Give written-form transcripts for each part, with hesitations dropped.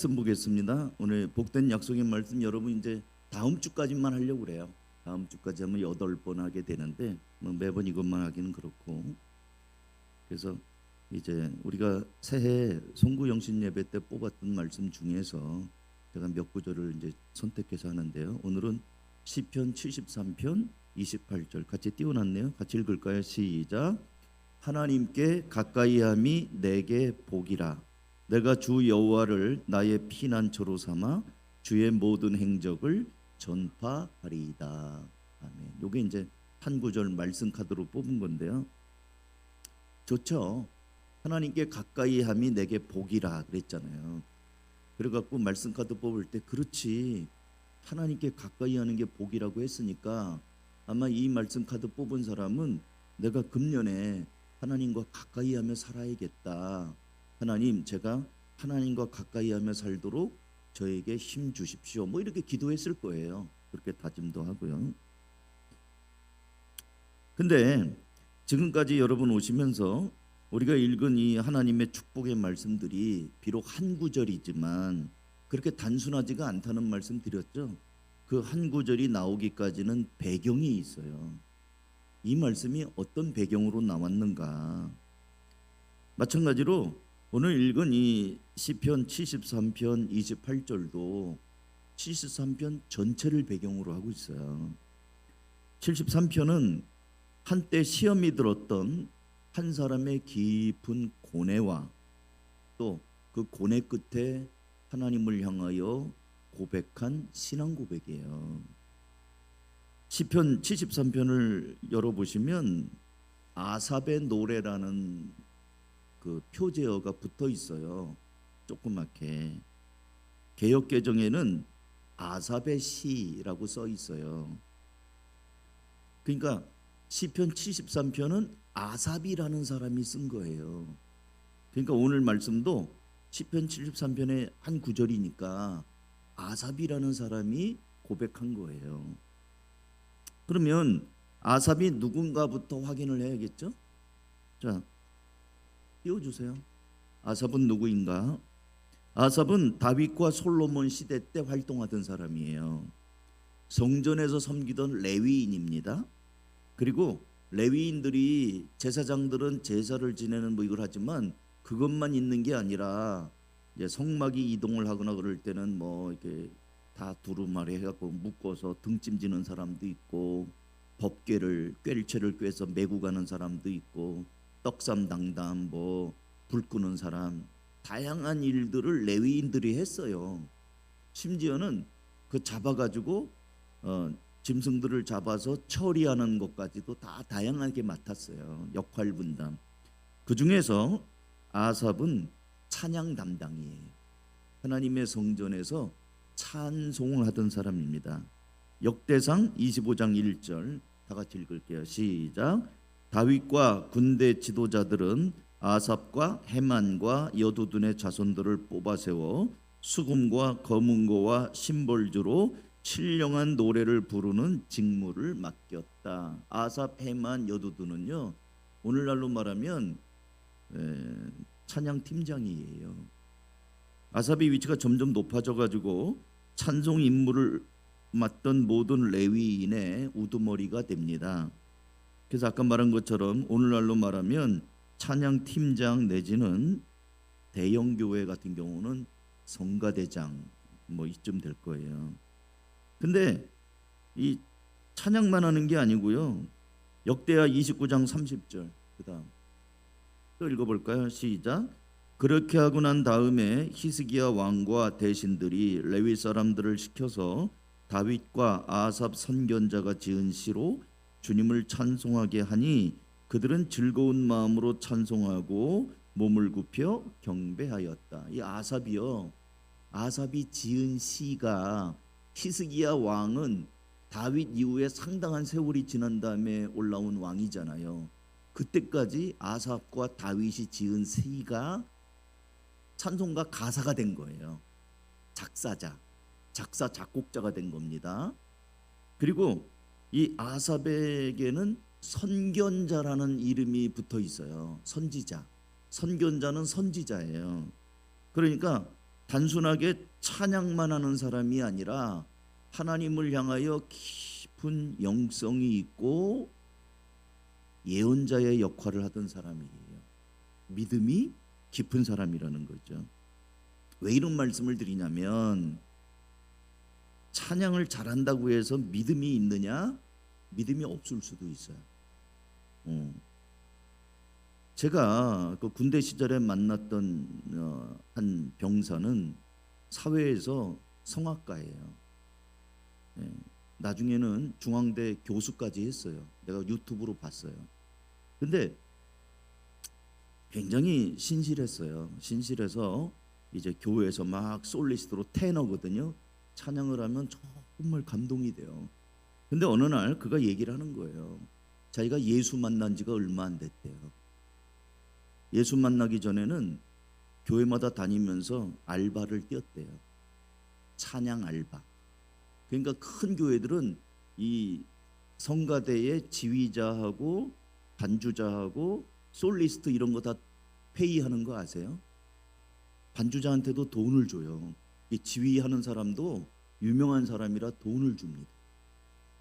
말씀 보겠습니다. 오늘 복된 약속의 말씀 여러분 이제 다음 주까지만 하려고 그래요. 다음 주까지 하면 8번 하게 되는데 뭐 매번 이것만 하기는 그렇고, 그래서 이제 우리가 새해 송구 영신 예배 때 뽑았던 말씀 중에서 제가 몇 구절을 이제 선택해서 하는데요. 오늘은 시편 73편 28절 같이 띄워놨네요. 같이 읽을까요? 시작. 하나님께 가까이함이 내게 복이라. 내가 주 여호와를 나의 피난처로 삼아 주의 모든 행적을 전파하리이다. 아멘. 요게 이제 한 구절 말씀 카드로 뽑은 건데요. 좋죠. 하나님께 가까이함이 내게 복이라 그랬잖아요. 그래갖고 말씀 카드 뽑을 때 그렇지, 하나님께 가까이하는 게 복이라고 했으니까 아마 이 말씀 카드 뽑은 사람은 내가 금년에 하나님과 가까이하며 살아야겠다. 하나님, 제가 하나님과 가까이하며 살도록 저에게 힘 주십시오. 뭐 이렇게 기도했을 거예요. 그렇게 다짐도 하고요. 근데 지금까지 여러분 오시면서 우리가 읽은 이 하나님의 축복의 말씀들이 비록 한 구절이지만 그렇게 단순하지가 않다는 말씀 드렸죠. 그 한 구절이 나오기까지는 배경이 있어요. 이 말씀이 어떤 배경으로 나왔는가. 마찬가지로 오늘 읽은 이 시편 73편 28절도 73편 전체를 배경으로 하고 있어요. 73편은 한때 시험이 들었던 한 사람의 깊은 고뇌와 또 그 고뇌 끝에 하나님을 향하여 고백한 신앙 고백이에요. 시편 73편을 열어보시면 아삽의 노래라는 그 표제어가 붙어 있어요. 조그맣게. 개역 개정에는 아삽의 시라고 써 있어요. 그러니까 시편 73편은 아삽이라는 사람이 쓴 거예요. 그러니까 오늘 말씀도 시편 73편의 한 구절이니까 아삽이라는 사람이 고백한 거예요. 그러면 아삽이 누군가부터 확인을 해야겠죠? 자, 띄워주세요. 아삽은 누구인가? 아삽은 다윗과 솔로몬 시대 때 활동하던 사람이에요. 성전에서 섬기던 레위인입니다. 그리고 레위인들이 제사장들은 제사를 지내는 뭐 이걸 하지만 그것만 있는 게 아니라 이제 성막이 이동을 하거나 그럴 때는 뭐 이렇게 다 두루마리 해갖고 묶어서 등짐지는 사람도 있고, 법궤를 꿰일체를 꿰서 메고 가는 사람도 있고, 떡삼 당담 뭐 불 끄는 사람, 다양한 일들을 레위인들이 했어요. 심지어는 그 잡아가지고 짐승들을 잡아서 처리하는 것까지도 다 다양하게 맡았어요. 역할 분담. 그 중에서 아삽은 찬양 담당이에요. 하나님의 성전에서 찬송을 하던 사람입니다. 역대상 25장 1절 다 같이 읽을게요. 시작. 다윗과 군대 지도자들은 아삽과 헤만과 여두둔의 자손들을 뽑아 세워 수금과 검은고와 심벌주로 신령한 노래를 부르는 직무를 맡겼다. 아삽, 헤만, 여두둔은요, 오늘날로 말하면 찬양 팀장이에요. 아삽의 위치가 점점 높아져 가지고 찬송 임무를 맡던 모든 레위인의 우두머리가 됩니다. 그래서 아까 말한 것처럼 오늘날로 말하면 찬양 팀장 내지는 대형 교회 같은 경우는 성가대장 뭐 이쯤 될 거예요. 근데 이 찬양만 하는 게 아니고요. 역대하 29장 30절 그다음 또 읽어볼까요? 시작. 그렇게 하고 난 다음에 히스기야 왕과 대신들이 레위 사람들을 시켜서 다윗과 아삽 선견자가 지은 시로 주님을 찬송하게 하니 그들은 즐거운 마음으로 찬송하고 몸을 굽혀 경배하였다. 이 아삽이요, 아삽이 지은 시가, 히스기야 왕은 다윗 이후에 상당한 세월이 지난 다음에 올라온 왕이잖아요. 그때까지 아삽과 다윗이 지은 시가 찬송가 가사가 된 거예요. 작사자, 작사 작곡자가 된 겁니다. 그리고 이 아삽에게는 선견자라는 이름이 붙어 있어요. 선지자. 선견자는 선지자예요. 그러니까 단순하게 찬양만 하는 사람이 아니라 하나님을 향하여 깊은 영성이 있고 예언자의 역할을 하던 사람이에요. 믿음이 깊은 사람이라는 거죠. 왜 이런 말씀을 드리냐면, 찬양을 잘한다고 해서 믿음이 있느냐? 믿음이 없을 수도 있어요. 제가 그 군대 시절에 만났던 한 병사는 사회에서 성악가예요. 나중에는 중앙대 교수까지 했어요. 내가 유튜브로 봤어요. 근데 굉장히 신실했어요. 신실해서 이제 교회에서 막 솔리스트로 테너거든요. 찬양을 하면 정말 감동이 돼요. 근데 어느 날 그가 얘기를 하는 거예요. 자기가 예수 만난 지가 얼마 안 됐대요. 예수 만나기 전에는 교회마다 다니면서 알바를 뛰었대요. 찬양 알바. 그러니까 큰 교회들은 이 성가대의 지휘자하고 반주자하고 솔리스트 이런 거 다 페이하는 거 아세요? 반주자한테도 돈을 줘요. 이 지휘하는 사람도 유명한 사람이라 돈을 줍니다.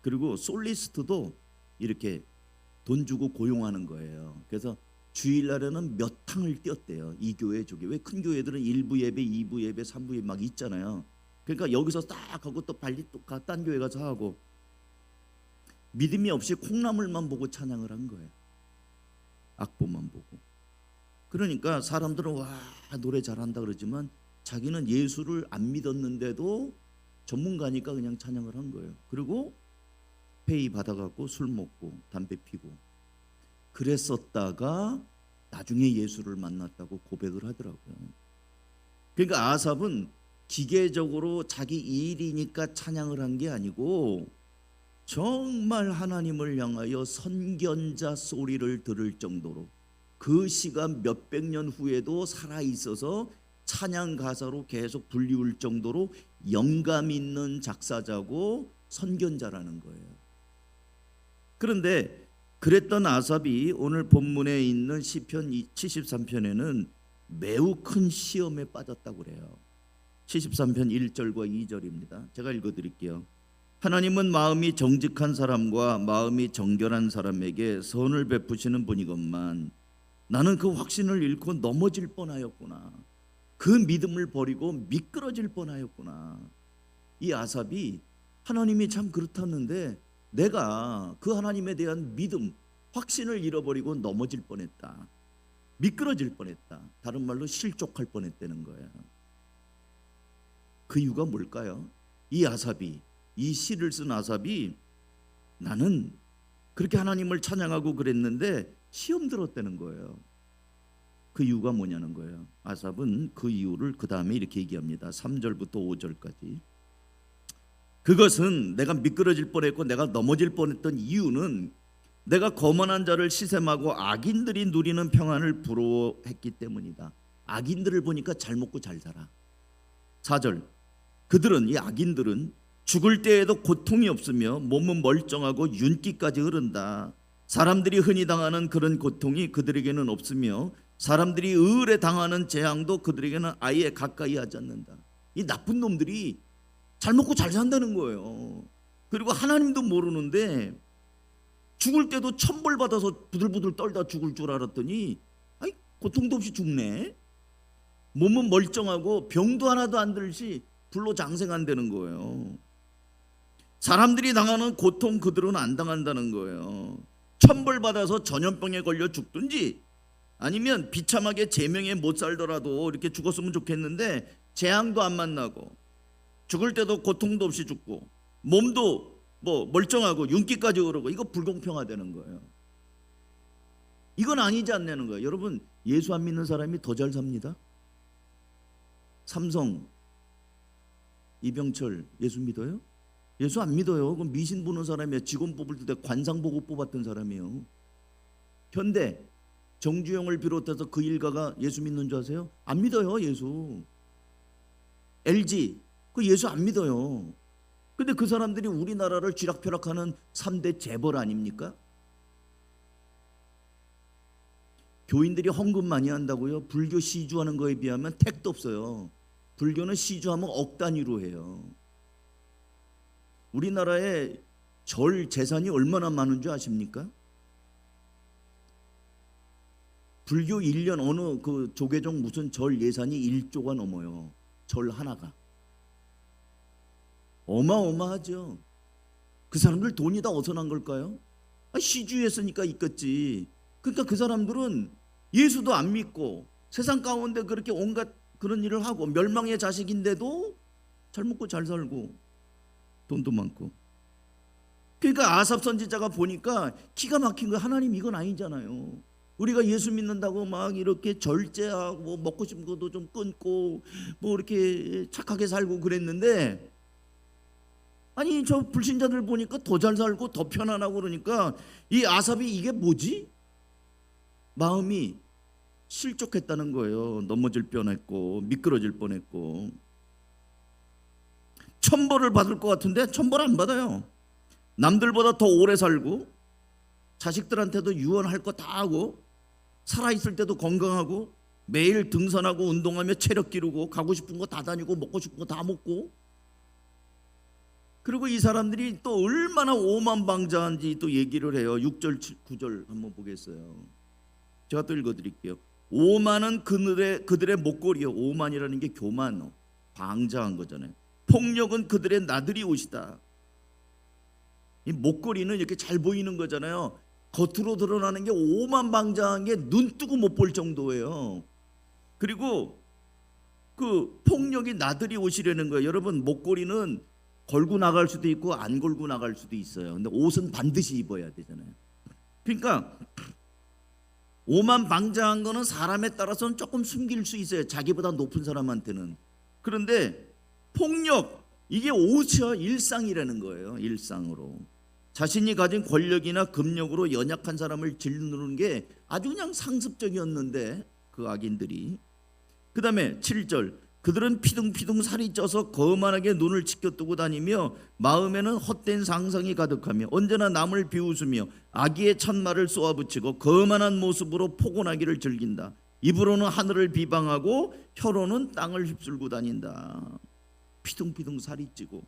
그리고 솔리스트도 이렇게 돈 주고 고용하는 거예요. 그래서 주일날에는 몇 탕을 뛰었대요. 이 교회 저기. 왜 큰 교회들은 1부 예배, 2부 예배, 3부 예배 막 있잖아요. 그러니까 여기서 딱 하고 또 빨리 또 딴 교회 가서 하고, 믿음이 없이 콩나물만 보고 찬양을 한 거예요. 악보만 보고. 그러니까 사람들은 와 노래 잘한다 그러지만 자기는 예수를 안 믿었는데도 전문가니까 그냥 찬양을 한 거예요. 그리고 페이 받아갖고 술 먹고 담배 피고 그랬었다가 나중에 예수를 만났다고 고백을 하더라고요. 그러니까 아삽은 기계적으로 자기 일이니까 찬양을 한 게 아니고 정말 하나님을 향하여 선견자 소리를 들을 정도로 그 시간 몇백 년 후에도 살아있어서 찬양 가사로 계속 불리울 정도로 영감 있는 작사자고 선견자라는 거예요. 그런데 그랬던 아삽이 오늘 본문에 있는 시편 73편에는 매우 큰 시험에 빠졌다고 그래요. 73편 1절과 2절입니다. 제가 읽어드릴게요. 하나님은 마음이 정직한 사람과 마음이 정결한 사람에게 선을 베푸시는 분이건만 나는 그 확신을 잃고 넘어질 뻔하였구나. 그 믿음을 버리고 미끄러질 뻔하였구나. 이 아삽이 하나님이 참 그렇다는데 내가 그 하나님에 대한 믿음, 확신을 잃어버리고 넘어질 뻔했다. 미끄러질 뻔했다. 다른 말로 실족할 뻔했다는 거예요. 그 이유가 뭘까요? 이 아삽이, 이 시를 쓴 아삽이 나는 그렇게 하나님을 찬양하고 그랬는데 시험 들었다는 거예요. 그 이유가 뭐냐는 거예요. 아삽은 그 이유를 그 다음에 이렇게 얘기합니다. 3절부터 5절까지. 그것은 내가 미끄러질 뻔했고 내가 넘어질 뻔했던 이유는 내가 거만한 자를 시샘하고 악인들이 누리는 평안을 부러워했기 때문이다. 악인들을 보니까 잘 먹고 잘 살아. 4절. 그들은, 이 악인들은 죽을 때에도 고통이 없으며 몸은 멀쩡하고 윤기까지 흐른다. 사람들이 흔히 당하는 그런 고통이 그들에게는 없으며 사람들이 의울에 당하는 재앙도 그들에게는 아예 가까이 하지 않는다. 이 나쁜 놈들이 잘 먹고 잘 산다는 거예요. 그리고 하나님도 모르는데 죽을 때도 천벌 받아서 부들부들 떨다 죽을 줄 알았더니 아이 고통도 없이 죽네. 몸은 멀쩡하고 병도 하나도 안 들시 불로 장생한다는 거예요. 사람들이 당하는 고통 그들은 안 당한다는 거예요. 천벌 받아서 전염병에 걸려 죽든지 아니면 비참하게 제명에 못 살더라도 이렇게 죽었으면 좋겠는데 재앙도 안 만나고 죽을 때도 고통도 없이 죽고 몸도 뭐 멀쩡하고 윤기까지 흐르고, 이거 불공평하다는 거예요. 이건 아니지 않냐는 거예요. 여러분, 예수 안 믿는 사람이 더 잘 삽니다. 삼성, 이병철 예수 믿어요? 예수 안 믿어요. 그럼 미신 보는 사람이야. 직원 뽑을 때 관상 보고 뽑았던 사람이에요. 현대, 정주영을 비롯해서 그 일가가 예수 믿는 줄 아세요? 안 믿어요. 예수. LG, 그 예수 안 믿어요. 근데 그 사람들이 우리나라를 쥐락펴락하는 3대 재벌 아닙니까? 교인들이 헌금 많이 한다고요? 불교 시주하는 거에 비하면 택도 없어요. 불교는 시주하면 억 단위로 해요. 우리나라에 절 재산이 얼마나 많은 줄 아십니까? 불교 1년 어느 그 조계종 무슨 절 예산이 1조가 넘어요. 절 하나가. 어마어마하죠. 그 사람들 돈이 다 어디서 난 걸까요? 시주했으니까 있겠지. 그러니까 그 사람들은 예수도 안 믿고 세상 가운데 그렇게 온갖 그런 일을 하고 멸망의 자식인데도 잘 먹고 잘 살고 돈도 많고. 그러니까 아삽 선지자가 보니까 기가 막힌 거, 하나님 이건 아니잖아요. 우리가 예수 믿는다고 막 이렇게 절제하고 먹고 싶은 것도 좀 끊고 뭐 이렇게 착하게 살고 그랬는데, 아니 저 불신자들 보니까 더 잘 살고 더 편안하고 그러니까 이 아삽이 이게 뭐지? 마음이 실족했다는 거예요. 넘어질 뻔했고 미끄러질 뻔했고. 천벌을 받을 것 같은데 천벌 안 받아요. 남들보다 더 오래 살고 자식들한테도 유언할 거 다 하고 살아있을 때도 건강하고 매일 등산하고 운동하며 체력 기르고 가고 싶은 거 다 다니고 먹고 싶은 거 다 먹고. 그리고 이 사람들이 또 얼마나 오만방자한지 또 얘기를 해요. 6절 9절 한번 보겠어요. 제가 또 읽어드릴게요. 오만은 그들의 목걸이요. 오만이라는 게 교만, 방자한 거잖아요. 폭력은 그들의 나들이 옷이다. 이 목걸이는 이렇게 잘 보이는 거잖아요. 겉으로 드러나는 게 오만방자한 게 눈 뜨고 못 볼 정도예요. 그리고 그 폭력이 나들이 옷이라는 거예요. 여러분, 목걸이는 걸고 나갈 수도 있고 안 걸고 나갈 수도 있어요. 근데 옷은 반드시 입어야 되잖아요. 그러니까 오만방자한 거는 사람에 따라서는 조금 숨길 수 있어요. 자기보다 높은 사람한테는. 그런데 폭력, 이게 옷이야. 일상이라는 거예요. 일상으로 자신이 가진 권력이나 금력으로 연약한 사람을 짓누르는 게 아주 그냥 상습적이었는데 그 악인들이. 그 다음에 7절, 그들은 피둥피둥 살이 쪄서 거만하게 눈을 치켜뜨고 다니며 마음에는 헛된 상상이 가득하며 언제나 남을 비웃으며 악의의 첫말을 쏘아붙이고 거만한 모습으로 포곤하기를 즐긴다. 입으로는 하늘을 비방하고 혀로는 땅을 휩쓸고 다닌다. 피둥피둥 살이 찌고.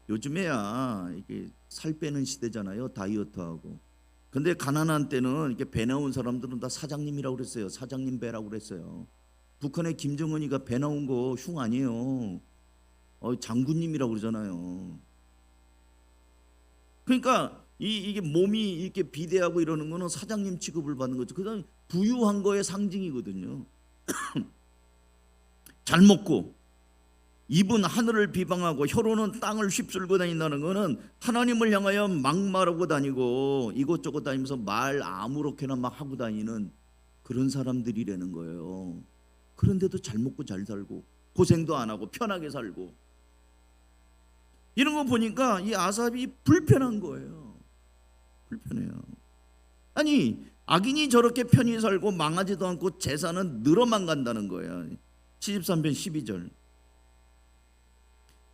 요즘에야 이게 살 빼는 시대잖아요. 다이어트하고. 근데 가난한 때는 이렇게 배 나온 사람들은 다 사장님이라고 그랬어요. 사장님 배라고 그랬어요. 북한의 김정은이가 배 나온 거 흉 아니에요. 장군님이라고 그러잖아요. 그러니까 이게 몸이 이렇게 비대하고 이러는 거는 사장님 취급을 받는 거죠. 그다음 부유한 거의 상징이거든요. 잘 먹고 입은 하늘을 비방하고 혀로는 땅을 휩쓸고 다닌다는 거는 하나님을 향하여 막말하고 다니고 이것저것 다니면서 말 아무렇게나 막 하고 다니는 그런 사람들이라는 거예요. 그런데도 잘 먹고 잘 살고 고생도 안 하고 편하게 살고. 이런 거 보니까 이 아삽이 불편한 거예요. 불편해요. 아니 악인이 저렇게 편히 살고 망하지도 않고 재산은 늘어만 간다는 거예요. 73편 12절.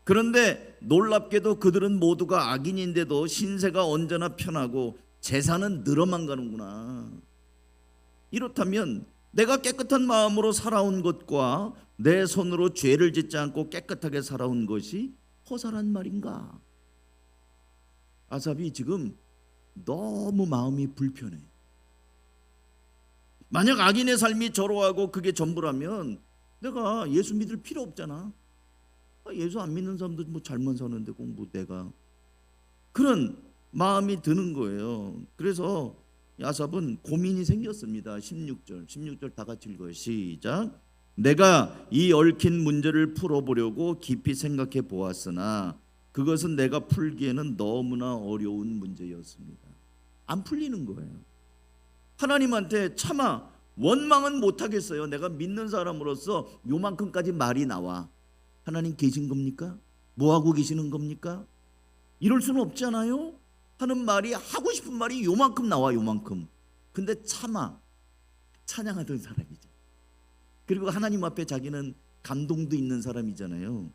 그런데 놀랍게도 그들은 모두가 악인인데도 신세가 언제나 편하고 재산은 늘어만 가는구나. 이렇다면 내가 깨끗한 마음으로 살아온 것과 내 손으로 죄를 짓지 않고 깨끗하게 살아온 것이 허사란 말인가? 아삽이 지금 너무 마음이 불편해. 만약 악인의 삶이 저러하고 그게 전부라면 내가 예수 믿을 필요 없잖아. 예수 안 믿는 사람도 뭐 잘만 사는데 뭐 내가, 그런 마음이 드는 거예요. 그래서 아삽은 고민이 생겼습니다. 16절 다 같이 읽어요. 시작. 내가 이 얽힌 문제를 풀어보려고 깊이 생각해 보았으나 그것은 내가 풀기에는 너무나 어려운 문제였습니다. 안 풀리는 거예요. 하나님한테 차마 원망은 못하겠어요. 내가 믿는 사람으로서 요만큼까지 말이 나와. 하나님 계신 겁니까? 뭐하고 계시는 겁니까? 이럴 수는 없잖아요. 하는 말이, 하고 싶은 말이 요만큼 나와. 요만큼. 근데 차마 찬양하던 사람이죠. 그리고 하나님 앞에 자기는 감동도 있는 사람이잖아요.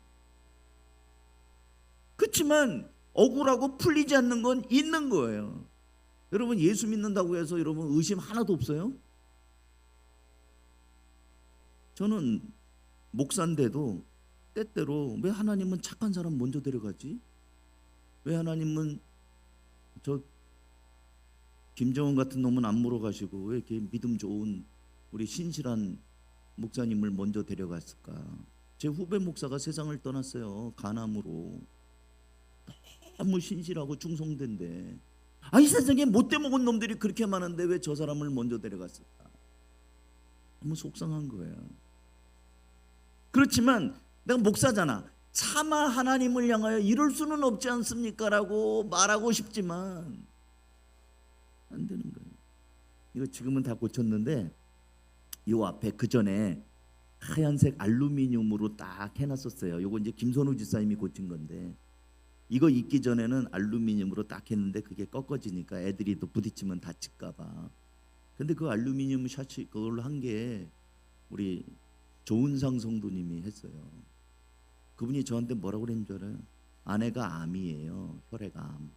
그렇지만 억울하고 풀리지 않는 건 있는 거예요. 여러분, 예수 믿는다고 해서 여러분 의심 하나도 없어요? 저는 목사인데도 때때로 왜 하나님은 착한 사람 먼저 데려가지? 왜 하나님은 저 김정은 같은 놈은 안 물어가시고 왜 이렇게 믿음 좋은 우리 신실한 목사님을 먼저 데려갔을까? 제 후배 목사가 세상을 떠났어요. 간암으로. 너무 신실하고 충성된데 이 세상에 못돼 먹은 놈들이 그렇게 많은데 왜 저 사람을 먼저 데려갔을까? 너무 속상한 거예요. 그렇지만 내가 목사잖아. 차마 하나님을 향하여 이럴 수는 없지 않습니까? 라고 말하고 싶지만 안 되는 거예요. 이거 지금은 다 고쳤는데 요 앞에 그 전에 하얀색 알루미늄으로 딱 해놨었어요. 요거 이제 김선우 지사님이 고친 건데 이거 있기 전에는 알루미늄으로 딱 했는데 그게 꺾어지니까 애들이 또 부딪히면 다칠까봐. 근데 그 알루미늄 샤시 그걸로 한 게 우리 조은상 성도님이 했어요. 그분이 저한테 뭐라고 그랬는 줄 알아요? 아내가 암이에요. 혈액암.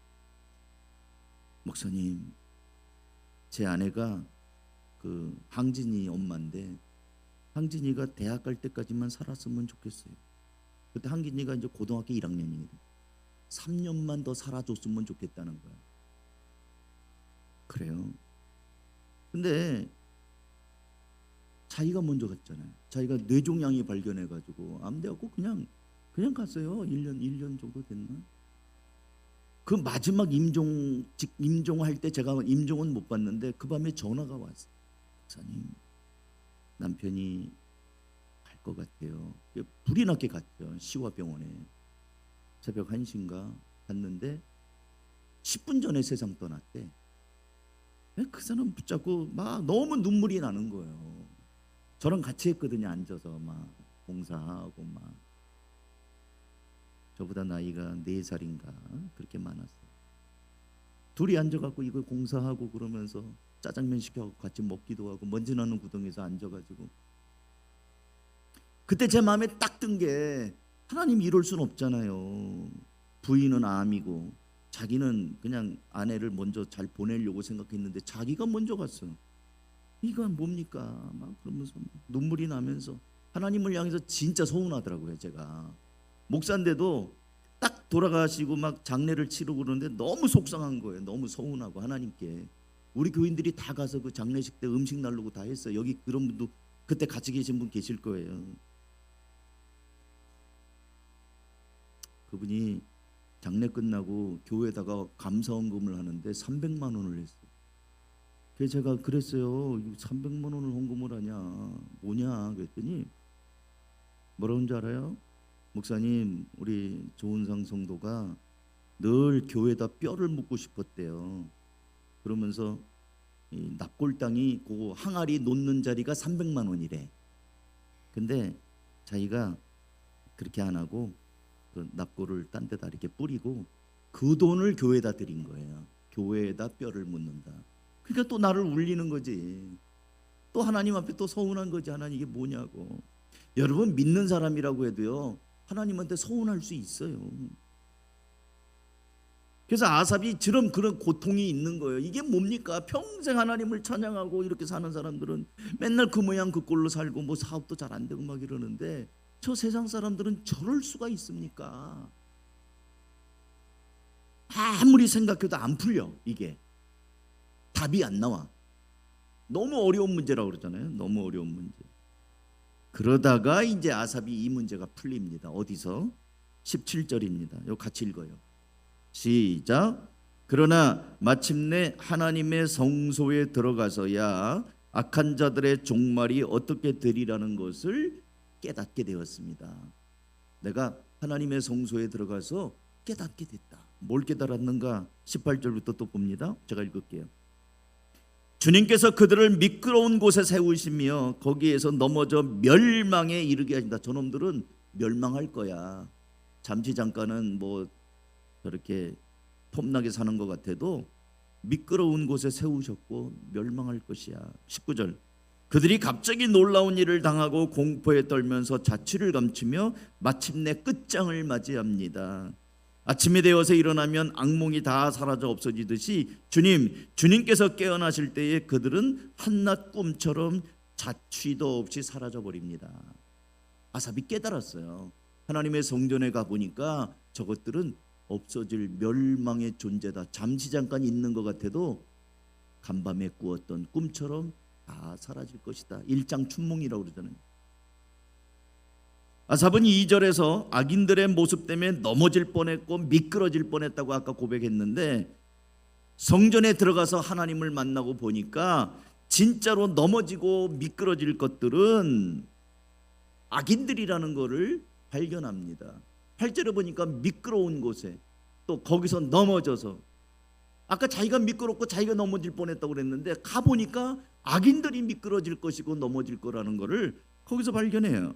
목사님, 제 아내가 그 항진이 엄마인데 항진이가 대학 갈 때까지만 살았으면 좋겠어요. 그때 항진이가 이제 고등학교 1학년이거든. 3년만 더 살아줬으면 좋겠다는 거야. 그래요. 근데 자기가 먼저 갔잖아요. 자기가 뇌종양이 발견해가지고 암돼갖고 그냥 갔어요. 1년 정도 됐나? 그 마지막 임종할 때 제가 임종은 못 봤는데 그 밤에 전화가 왔어요. 목사님, 남편이 갈 것 같아요. 불이 나게 갔죠. 시화병원에. 새벽 1시인가 갔는데 10분 전에 세상 떠났대. 그 사람 붙잡고 막 너무 눈물이 나는 거예요. 저랑 같이 했거든요. 앉아서 막 봉사하고 막. 저보다 나이가 4살인가 그렇게 많았어요. 둘이 앉아갖고 이거 공사하고 그러면서 짜장면 시켜갖고 같이 먹기도 하고 먼지 나는 구덩이에서 앉아가지고 그때 제 마음에 딱 든 게 하나님 이럴 순 없잖아요. 부인은 암이고 자기는 그냥 아내를 먼저 잘 보내려고 생각했는데 자기가 먼저 갔어. 이건 뭡니까? 막 그러면서 눈물이 나면서 하나님을 향해서 진짜 서운하더라고요. 제가 목사인데도 딱 돌아가시고 막 장례를 치르고 그러는데 너무 속상한 거예요. 너무 서운하고 하나님께. 우리 교인들이 다 가서 그 장례식 때 음식 나르고 다 했어요. 여기 그런 분도 그때 같이 계신 분 계실 거예요. 그분이 장례 끝나고 교회에다가 감사헌금을 하는데 300만 원을 했어요. 그래서 제가 그랬어요. 300만 원을 헌금을 하냐 뭐냐 그랬더니 뭐라고 하는지 알아요? 목사님, 우리 조은상 성도가 늘 교회에다 뼈를 묻고 싶었대요. 그러면서 이 납골당이 그 항아리 놓는 자리가 300만 원이래. 근데 자기가 그렇게 안 하고 그 납골을 딴 데다 이렇게 뿌리고 그 돈을 교회에다 드린 거예요. 교회에다 뼈를 묻는다. 그러니까 또 나를 울리는 거지. 또 하나님 앞에 또 서운한 거지. 하나님 이게 뭐냐고. 여러분 믿는 사람이라고 해도요 하나님한테 서운할 수 있어요. 그래서 아삽이 저런 그런 고통이 있는 거예요. 이게 뭡니까? 평생 하나님을 찬양하고 이렇게 사는 사람들은 맨날 그 모양 그 꼴로 살고 뭐 사업도 잘 안 되고 막 이러는데 저 세상 사람들은 저럴 수가 있습니까? 아무리 생각해도 안 풀려. 이게 답이 안 나와. 너무 어려운 문제라고 그러잖아요. 너무 어려운 문제. 그러다가 이제 아삽이 이 문제가 풀립니다. 어디서? 17절입니다. 이거 같이 읽어요. 시작. 그러나 마침내 하나님의 성소에 들어가서야 악한 자들의 종말이 어떻게 되리라는 것을 깨닫게 되었습니다. 내가 하나님의 성소에 들어가서 깨닫게 됐다. 뭘 깨달았는가? 18절부터 또 봅니다. 제가 읽을게요. 주님께서 그들을 미끄러운 곳에 세우시며 거기에서 넘어져 멸망에 이르게 하신다. 저놈들은 멸망할 거야. 잠시 잠깐은 뭐 저렇게 폼나게 사는 것 같아도 미끄러운 곳에 세우셨고 멸망할 것이야. 19절. 그들이 갑자기 놀라운 일을 당하고 공포에 떨면서 자취를 감추며 마침내 끝장을 맞이합니다. 아침이 되어서 일어나면 악몽이 다 사라져 없어지듯이 주님께서 깨어나실 때에 그들은 한낮 꿈처럼 자취도 없이 사라져 버립니다. 아삽이 깨달았어요. 하나님의 성전에 가보니까 저것들은 없어질 멸망의 존재다. 잠시 잠깐 있는 것 같아도 간밤에 꾸었던 꿈처럼 다 사라질 것이다. 일장춘몽이라고 그러잖아요. 아삽은 2절에서 악인들의 모습 때문에 넘어질 뻔했고 미끄러질 뻔했다고 아까 고백했는데, 성전에 들어가서 하나님을 만나고 보니까 진짜로 넘어지고 미끄러질 것들은 악인들이라는 것을 발견합니다. 8절에 보니까 미끄러운 곳에 또 거기서 넘어져서, 아까 자기가 미끄럽고 자기가 넘어질 뻔했다고 그랬는데 가보니까 악인들이 미끄러질 것이고 넘어질 거라는 것을 거기서 발견해요.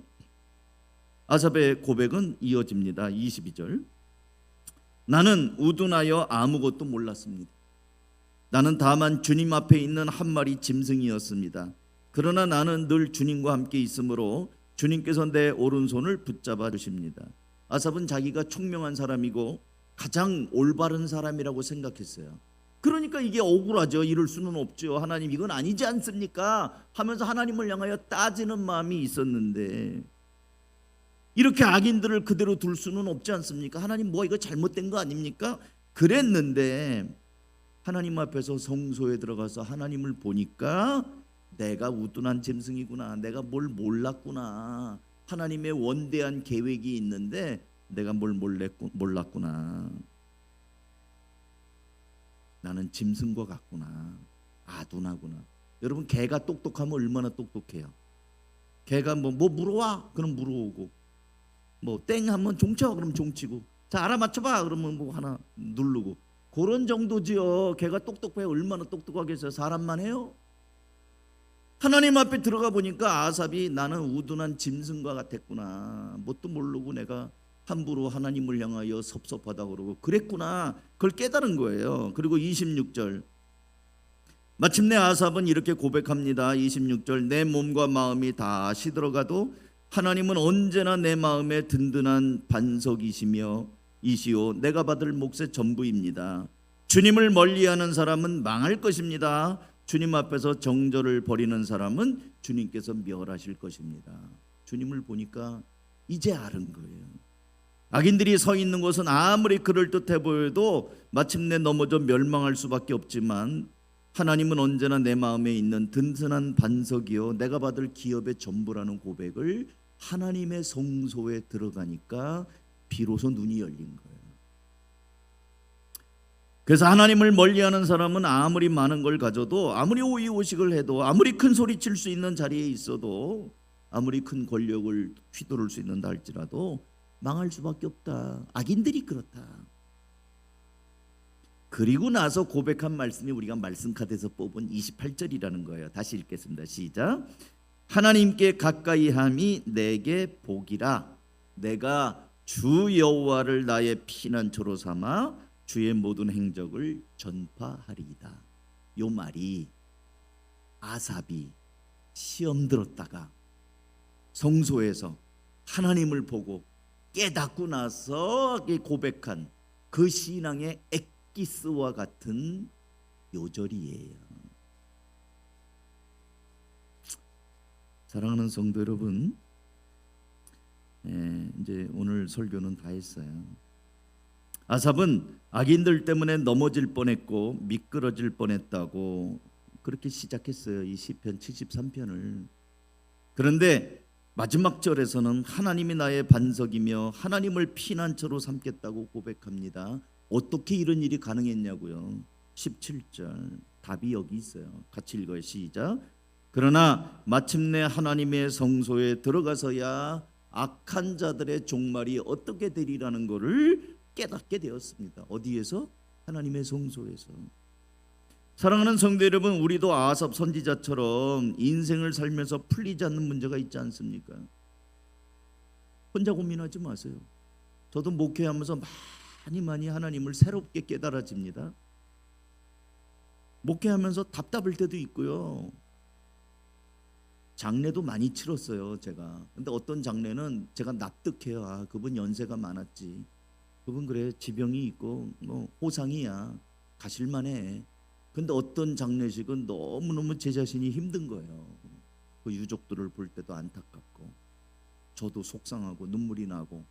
아삽의 고백은 이어집니다. 22절. 나는 우둔하여 아무것도 몰랐습니다. 나는 다만 주님 앞에 있는 한 마리 짐승이었습니다. 그러나 나는 늘 주님과 함께 있으므로 주님께서 내 오른손을 붙잡아 주십니다. 아삽은 자기가 총명한 사람이고 가장 올바른 사람이라고 생각했어요. 그러니까 이게 억울하죠. 이럴 수는 없죠. 하나님 이건 아니지 않습니까? 하면서 하나님을 향하여 따지는 마음이 있었는데, 이렇게 악인들을 그대로 둘 수는 없지 않습니까? 하나님 뭐 이거 잘못된 거 아닙니까? 그랬는데 하나님 앞에서 성소에 들어가서 하나님을 보니까 내가 우둔한 짐승이구나. 내가 뭘 몰랐구나. 하나님의 원대한 계획이 있는데 내가 뭘 몰랐구나. 나는 짐승과 같구나. 아둔하구나. 여러분, 개가 똑똑하면 얼마나 똑똑해요. 개가 뭐 물어와? 그럼 물어오고, 뭐 땡 하면 종쳐? 그럼 종치고, 자 알아맞혀봐? 그러면 뭐 하나 누르고, 그런 정도지요. 개가 똑똑해요. 얼마나 똑똑하겠어요. 사람만 해요. 하나님 앞에 들어가 보니까 아삽이 나는 우둔한 짐승과 같았구나. 뭣도 모르고 내가 함부로 하나님을 향하여 섭섭하다 그러고 그랬구나. 그걸 깨달은 거예요. 그리고 26절, 마침내 아삽은 이렇게 고백합니다. 26절, 내 몸과 마음이 다 시들어가도 하나님은 언제나 내 마음에 든든한 반석이시며 이시오 내가 받을 몫의 전부입니다. 주님을 멀리하는 사람은 망할 것입니다. 주님 앞에서 정절을 벌이는 사람은 주님께서 멸하실 것입니다. 주님을 보니까 이제 아는 거예요. 악인들이 서 있는 곳은 아무리 그럴듯해 보여도 마침내 넘어져 멸망할 수밖에 없지만 하나님은 언제나 내 마음에 있는 든든한 반석이요 내가 받을 기업의 전부라는 고백을 하나님의 성소에 들어가니까 비로소 눈이 열린 거예요. 그래서 하나님을 멀리하는 사람은 아무리 많은 걸 가져도, 아무리 오이오식을 해도, 아무리 큰 소리 칠 수 있는 자리에 있어도, 아무리 큰 권력을 휘두를 수 있는다 할지라도 망할 수밖에 없다. 악인들이 그렇다. 그리고 나서 고백한 말씀이 우리가 말씀 카드에서 뽑은 28절이라는 거예요. 다시 읽겠습니다. 시작. 하나님께 가까이함이 내게 복이라. 내가 주 여호와를 나의 피난처로 삼아 주의 모든 행적을 전파하리이다. 요 말이 아삽이 시험 들었다가 성소에서 하나님을 보고 깨닫고 나서 고백한 그 신앙의 엑기스와 같은 요절이에요. 사랑하는 성도 여러분, 이제 오늘 설교는 다 했어요. 아삽은 악인들 때문에 넘어질 뻔했고 미끄러질 뻔했다고 그렇게 시작했어요. 이 시편 73편을. 그런데 마지막 절에서는 하나님이 나의 반석이며 하나님을 피난처로 삼겠다고 고백합니다. 어떻게 이런 일이 가능했냐고요. 17절 답이 여기 있어요. 같이 읽어요. 시작. 그러나 마침내 하나님의 성소에 들어가서야 악한 자들의 종말이 어떻게 되리라는 것을 깨닫게 되었습니다. 어디에서? 하나님의 성소에서. 사랑하는 성도 여러분, 우리도 아삽 선지자처럼 인생을 살면서 풀리지 않는 문제가 있지 않습니까? 혼자 고민하지 마세요. 저도 목회하면서 많이 하나님을 새롭게 깨달아집니다. 목회하면서 답답할 때도 있고요. 장례도 많이 치렀어요, 제가. 근데 어떤 장례는 제가 납득해요. 아, 그분 연세가 많았지. 그분 그래 지병이 있고 뭐 호상이야. 가실만해. 근데 어떤 장례식은 너무너무 제 자신이 힘든 거예요. 그 유족들을 볼 때도 안타깝고. 저도 속상하고 눈물이 나고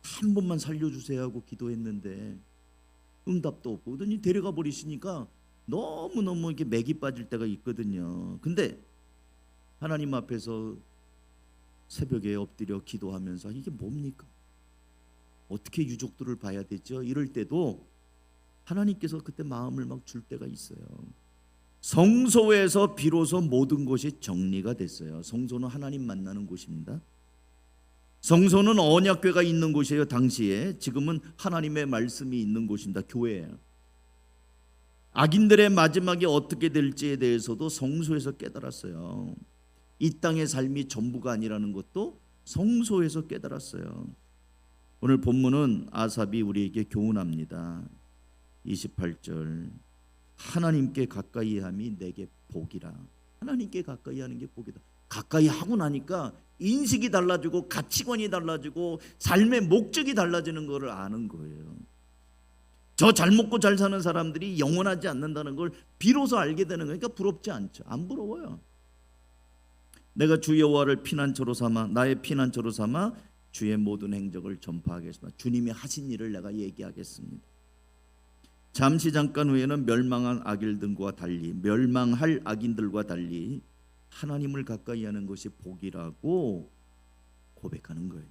한 번만 살려주세요 하고 기도했는데 응답도 없고 그러더니 데려가 버리시니까 너무너무 이렇게 맥이 빠질 때가 있거든요. 근데 하나님 앞에서 새벽에 엎드려 기도하면서 이게 뭡니까? 어떻게 유족들을 봐야 되죠? 이럴 때도 하나님께서 그때 마음을 막 줄 때가 있어요. 성소에서 비로소 모든 것이 정리가 됐어요. 성소는 하나님 만나는 곳입니다. 성소는 언약궤가 있는 곳이에요. 당시에. 지금은 하나님의 말씀이 있는 곳입니다. 교회예요. 악인들의 마지막이 어떻게 될지에 대해서도 성소에서 깨달았어요. 이 땅의 삶이 전부가 아니라는 것도 성소에서 깨달았어요. 오늘 본문은 아삽이 우리에게 교훈합니다. 28절 하나님께 가까이 함이 내게 복이라. 하나님께 가까이 하는 게 복이다. 가까이 하고 나니까 인식이 달라지고 가치관이 달라지고 삶의 목적이 달라지는 것을 아는 거예요. 저 잘 먹고 잘 사는 사람들이 영원하지 않는다는 걸 비로소 알게 되는 거니까 부럽지 않죠. 안 부러워요. 내가 주 여호와를 피난처로 삼아 나의 피난처로 삼아 주의 모든 행적을 전파하겠습니다. 주님이 하신 일을 내가 얘기하겠습니다. 잠시 잠깐 후에는 멸망할 악인들과 달리 하나님을 가까이 하는 것이 복이라고 고백하는 거예요.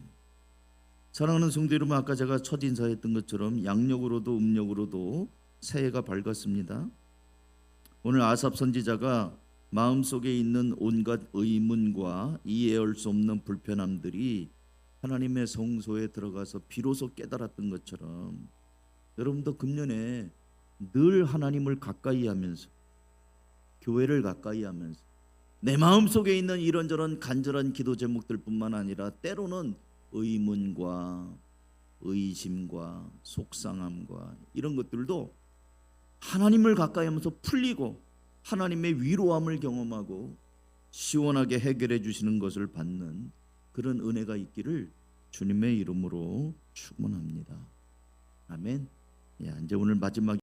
사랑하는 성도 여러분, 아까 제가 첫 인사했던 것처럼 양력으로도 음력으로도 새해가 밝았습니다. 오늘 아삽 선지자가 마음속에 있는 온갖 의문과 이해할 수 없는 불편함들이 하나님의 성소에 들어가서 비로소 깨달았던 것처럼 여러분도 금년에 늘 하나님을 가까이 하면서 교회를 가까이 하면서 내 마음속에 있는 이런저런 간절한 기도 제목들뿐만 아니라 때로는 의문과 의심과 속상함과 이런 것들도 하나님을 가까이 하면서 풀리고 하나님의 위로함을 경험하고 시원하게 해결해 주시는 것을 받는 그런 은혜가 있기를 주님의 이름으로 축원합니다. 아멘. 이제 오늘 마지막